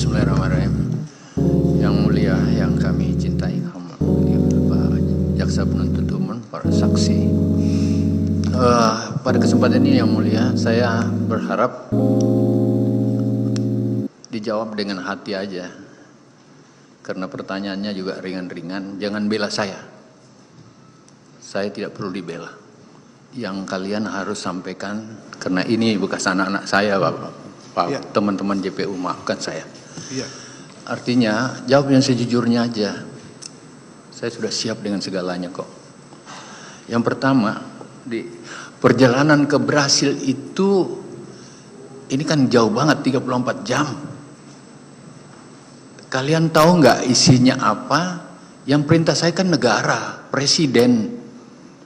Bismillahirrahmanirrahim. Yang mulia, yang kami cintai, Pak Jaksa Penuntut Umum, para saksi. Pada kesempatan ini yang mulia, saya berharap dijawab dengan hati aja. Karena pertanyaannya juga ringan-ringan, jangan bela saya. Saya tidak perlu dibela. Yang kalian harus sampaikan, karena ini bekas anak-anak saya, Pak, teman-teman JPU, maafkan saya. Iya. Artinya, jawab yang sejujurnya aja. Saya sudah siap dengan segalanya kok. Yang pertama, di perjalanan ke Brasil itu, ini kan jauh banget, 34 jam. Kalian tahu nggak isinya apa? Yang perintah saya kan negara, presiden.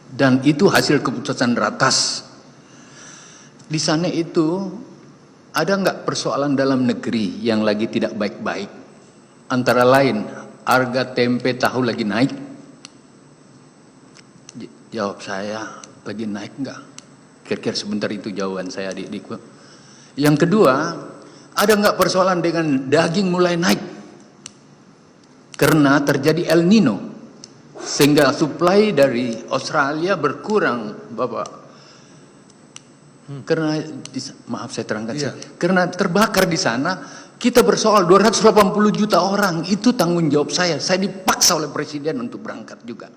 Dan itu hasil keputusan ratas. Di sana itu, ada nggak persoalan dalam negeri yang lagi tidak baik-baik? Antara lain, harga tempe tahu lagi naik. Jawab saya, lagi naik nggak? Kira-kira sebentar itu jawaban saya, adik-adikku. Yang kedua, ada nggak persoalan dengan daging mulai naik? Karena terjadi El Nino, sehingga supply dari Australia berkurang, Bapak. Karena, maaf saya terangkan, karena terbakar di sana, kita bersoal 280 juta orang, itu tanggung jawab saya. Saya dipaksa oleh presiden untuk berangkat juga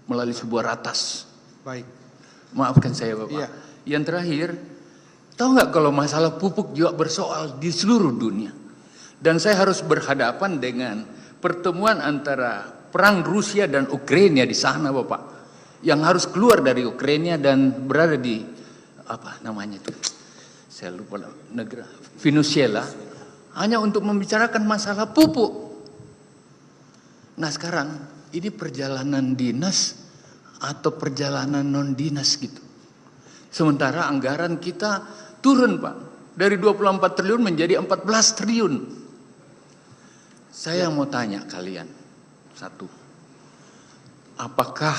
melalui sebuah ratas. Baik. Maafkan saya, Bapak. Iya. Yang terakhir, tahu nggak kalau masalah pupuk juga bersoal di seluruh dunia. Dan saya harus berhadapan dengan pertemuan antara perang Rusia dan Ukraina di sana, Bapak. Yang harus keluar dari Ukraina dan berada di apa namanya itu? Saya lupa negara Venezuela, hanya untuk membicarakan masalah pupuk. Nah sekarang ini perjalanan dinas atau perjalanan non dinas gitu. Sementara anggaran kita turun, Pak, dari 24 triliun menjadi 14 triliun. Saya mau tanya kalian satu, apakah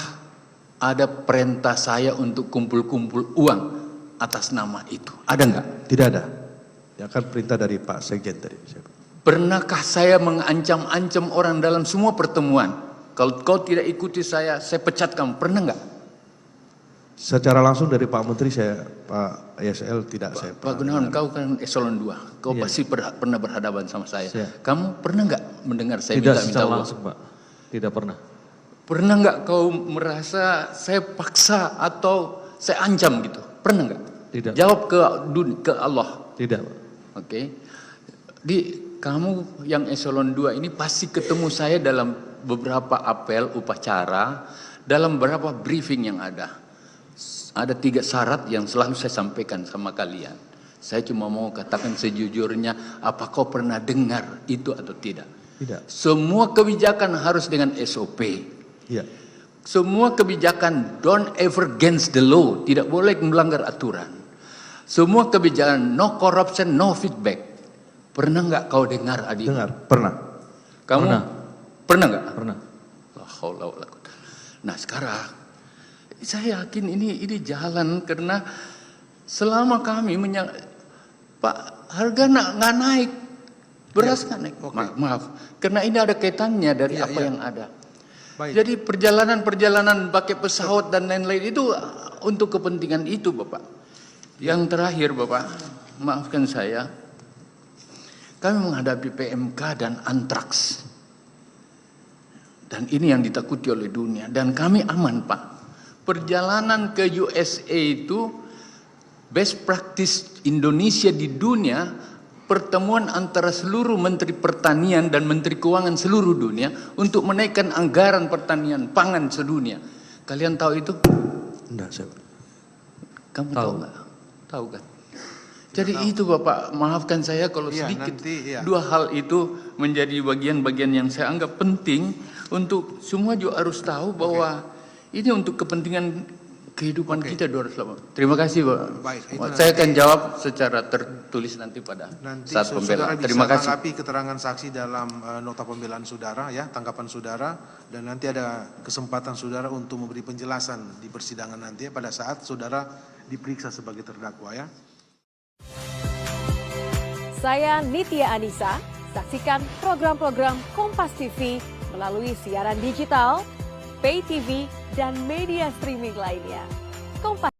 ada perintah saya untuk kumpul-kumpul uang atas nama itu? Ada nggak? Tidak ada. Ya kan perintah dari Pak Sekjen tadi. Pernahkah saya mengancam-ancam orang dalam semua pertemuan? Kalau kau tidak ikuti saya pecat kamu. Pernah nggak? Secara langsung dari Pak Menteri Pak ISL tidak saya. Pak Gunawan, kau kan eselon 2. Kau pasti pernah berhadapan sama saya. Kamu pernah nggak mendengar saya tidak minta secara uang? langsung, Pak. Tidak pernah. Pernah nggak kau merasa saya paksa atau saya ancam gitu? Pernah nggak? Tidak. Jawab ke Allah. Tidak, Pak. Oke. Kamu yang eselon 2 ini pasti ketemu saya dalam beberapa apel upacara, dalam beberapa briefing yang ada. Ada 3 syarat yang selalu saya sampaikan sama kalian. Saya cuma mau katakan sejujurnya, apa kau pernah dengar itu atau tidak? Tidak. Semua kebijakan harus dengan SOP. Iya. Semua kebijakan don't ever against the law, tidak boleh melanggar aturan. Semua kebijakan no corruption, no feedback. Pernah nggak kau dengar, adik? Dengar, pernah. Kamu pernah nggak? Pernah. Nah sekarang saya yakin ini jalan karena selama kami Pak, harga nggak naik, beras nggak naik. Maaf, karena ini ada kaitannya dari apa yang ada. Baik. Jadi perjalanan pakai pesawat dan lain-lain itu untuk kepentingan itu, Bapak. Yang terakhir, Bapak, maafkan saya, kami menghadapi PMK dan antraks. Dan ini yang ditakuti oleh dunia. Dan kami aman, Pak. Perjalanan ke USA itu best practice Indonesia di dunia, pertemuan antara seluruh Menteri Pertanian dan Menteri Keuangan seluruh dunia untuk menaikkan anggaran pertanian pangan sedunia. Kalian tahu itu? Enggak, saya. Kamu tahu nggak? Tahu kan? Jadi itu Bapak, maafkan saya kalau sedikit. Dua hal itu menjadi bagian-bagian yang saya anggap penting untuk semua juga harus tahu bahwa ini untuk kepentingan kehidupan kita 280. Terima kasih, Pak. Baik, saya akan jawab secara tertulis nanti pada saat pembelaan. Terima kasih. Tanggapi keterangan saksi dalam nota pembelaan saudara, ya, tanggapan saudara, dan nanti ada kesempatan saudara untuk memberi penjelasan di persidangan nanti ya, pada saat saudara diperiksa sebagai terdakwa, ya. Saya Nitya Anissa. Saksikan program-program Kompas TV melalui siaran digital, pay TV, dan media streaming lainnya. Kompas